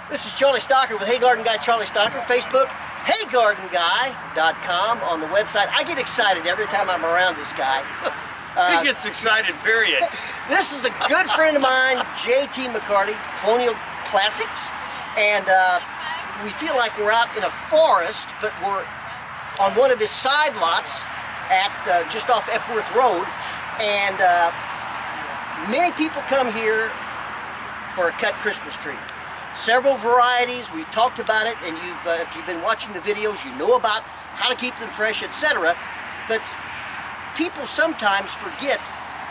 This is Charlie Stocker with Hey Garden Guy Charlie Stocker. Facebook, heygardenguy.com on the website. I get excited every time I'm around this guy. He gets excited, period. This is a good friend of mine, JT McCarty, Colonial Classics. And we feel like we're out in a forest, but we're on one of his side lots at just off Epworth Road. And many people come here for a cut Christmas tree. Several varieties, we talked about it, and if you've been watching the videos, you know about how to keep them fresh, etc. But people sometimes forget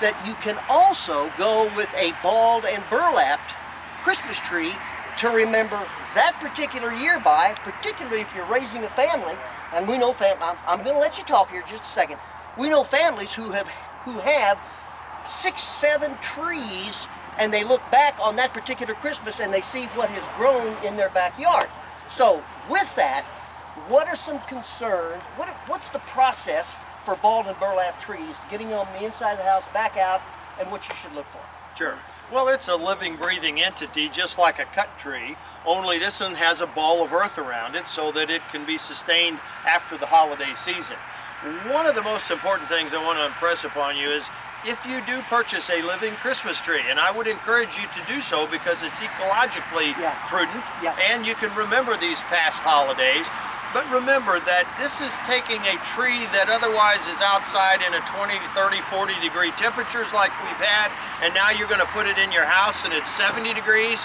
that you can also go with a balled and burlapped Christmas tree to remember that particular year by, particularly if you're raising a family. And we know, I'm going to let you talk here just a second. We know families who have 6, 7 trees, and they look back on that particular Christmas and they see what has grown in their backyard. So with that, what are some concerns? What's the process for balled and burlap trees, getting on the inside of the house, back out, and what you should look for? Sure. Well, it's a living, breathing entity, just like a cut tree, only this one has a ball of earth around it so that it can be sustained after the holiday season. One of the most important things I want to impress upon you is if you do purchase a living Christmas tree, and I would encourage you to do so because it's ecologically prudent, and you can remember these past holidays. But remember that this is taking a tree that otherwise is outside in a 20, 30, 40 degree temperatures like we've had, and now you're going to put it in your house and it's 70 degrees.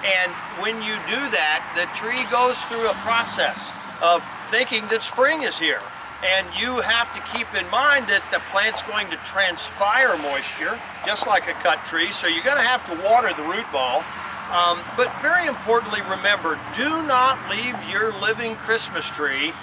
And when you do that, the tree goes through a process of thinking that spring is here. And you have to keep in mind that the plant's going to transpire moisture, just like a cut tree, so you're going to have to water the root ball. But very importantly, remember, do not leave your living Christmas tree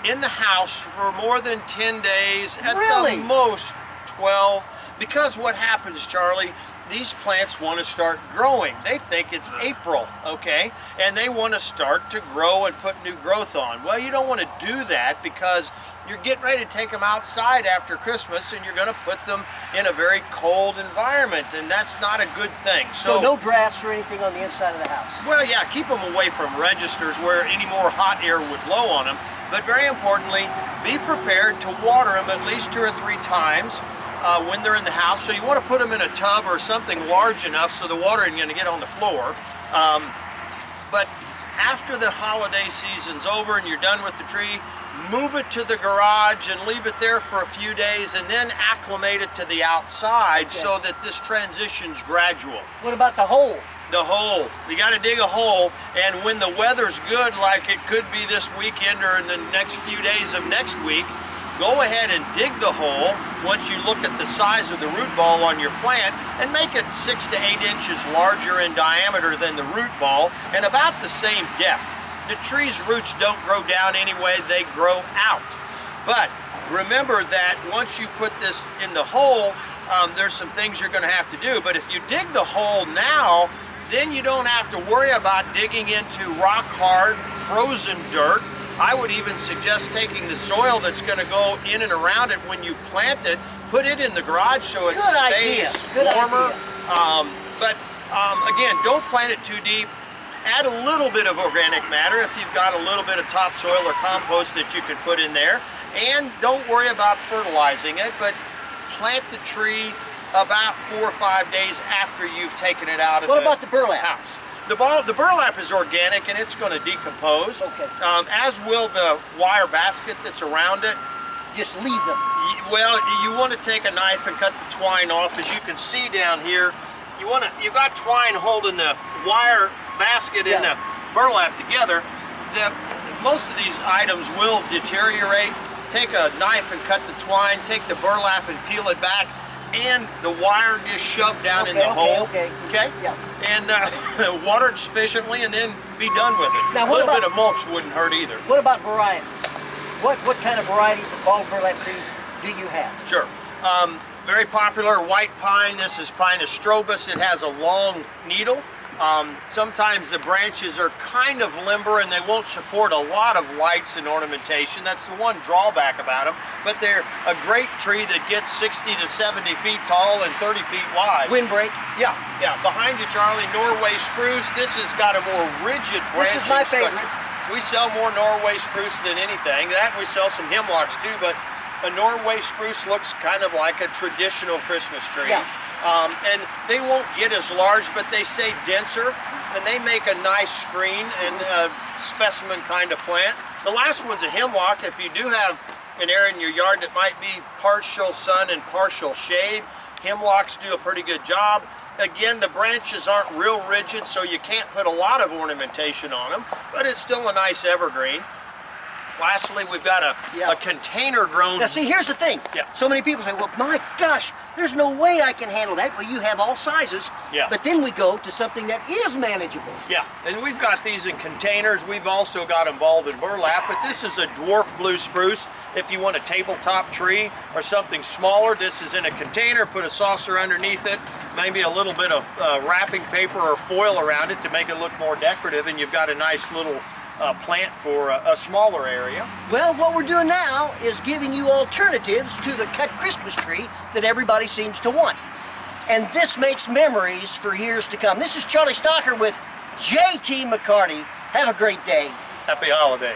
in the house for more than 10 days, at the most 12. Because what happens, Charlie, these plants want to start growing. They think it's April, okay? And they want to start to grow and put new growth on. Well, you don't want to do that because you're getting ready to take them outside after Christmas and you're going to put them in a very cold environment, and that's not a good thing. So no drafts or anything on the inside of the house? Well, yeah, keep them away from registers where any more hot air would blow on them. But very importantly, be prepared to water them at least 2 or 3 times when they're in the house. So you want to put them in a tub or something large enough so the water isn't going to get on the floor. But after the holiday season's over and you're done with the tree, move it to the garage and leave it there for a few days and then acclimate it to the outside so that this transition's gradual. What about the hole? The hole. You got to dig a hole, and when the weather's good, like it could be this weekend or in the next few days of next week, go ahead and dig the hole once you look at the size of the root ball on your plant and make it 6 to 8 inches larger in diameter than the root ball and about the same depth. The tree's roots don't grow down anyway, they grow out. But remember that once you put this in the hole, there's some things you're going to have to do. But if you dig the hole now, then you don't have to worry about digging into rock hard, frozen dirt. I would even suggest taking the soil that's going to go in and around it when you plant it, put it in the garage so it stays warmer. But again, don't plant it too deep. Add a little bit of organic matter if you've got a little bit of topsoil or compost that you can put in there. And don't worry about fertilizing it, but plant the tree about 4 or 5 days after you've taken it out of the house. What about the burlap? The burlap is organic and it's going to decompose, as will the wire basket that's around it. Just leave them? Well, you want to take a knife and cut the twine off. As you can see down here, you've got twine holding the wire basket and the burlap together. Most of these items will deteriorate. Take a knife and cut the twine, take the burlap and peel it back, and the wire just shoved down in the hole. And water it sufficiently and then be done with it. Now, a little bit of mulch wouldn't hurt either. What about varieties? What kind of varieties of balled burlap trees do you have? Sure. Very popular white pine. This is Pinus strobus. It has a long needle. Sometimes the branches are kind of limber and they won't support a lot of lights and ornamentation. That's the one drawback about them. But they're a great tree that gets 60 to 70 feet tall and 30 feet wide. Windbreak. Yeah, yeah. Behind you, Charlie, Norway spruce. This has got a more rigid branching This is my favorite. structure. We sell more Norway spruce than anything. That we sell some hemlocks too, but a Norway spruce looks kind of like a traditional Christmas tree. Yeah. And they won't get as large, but they stay denser, and they make a nice screen and a specimen kind of plant. The last one's a hemlock. If you do have an area in your yard that might be partial sun and partial shade, hemlocks do a pretty good job. Again, the branches aren't real rigid, so you can't put a lot of ornamentation on them, but it's still a nice evergreen. Lastly, we've got a container grown. Now see, here's the thing. Yeah. So many people say, well, my gosh, there's no way I can handle that. Well, you have all sizes. Yeah. But then we go to something that is manageable. Yeah, and we've got these in containers. We've also got them balled in burlap, but this is a dwarf blue spruce. If you want a tabletop tree or something smaller, this is in a container. Put a saucer underneath it, maybe a little bit of wrapping paper or foil around it to make it look more decorative, and you've got a nice little plant for a smaller area. Well, what we're doing now is giving you alternatives to the cut Christmas tree that everybody seems to want. And this makes memories for years to come. This is Charlie Stocker with JT McCarty. Have a great day. Happy holidays.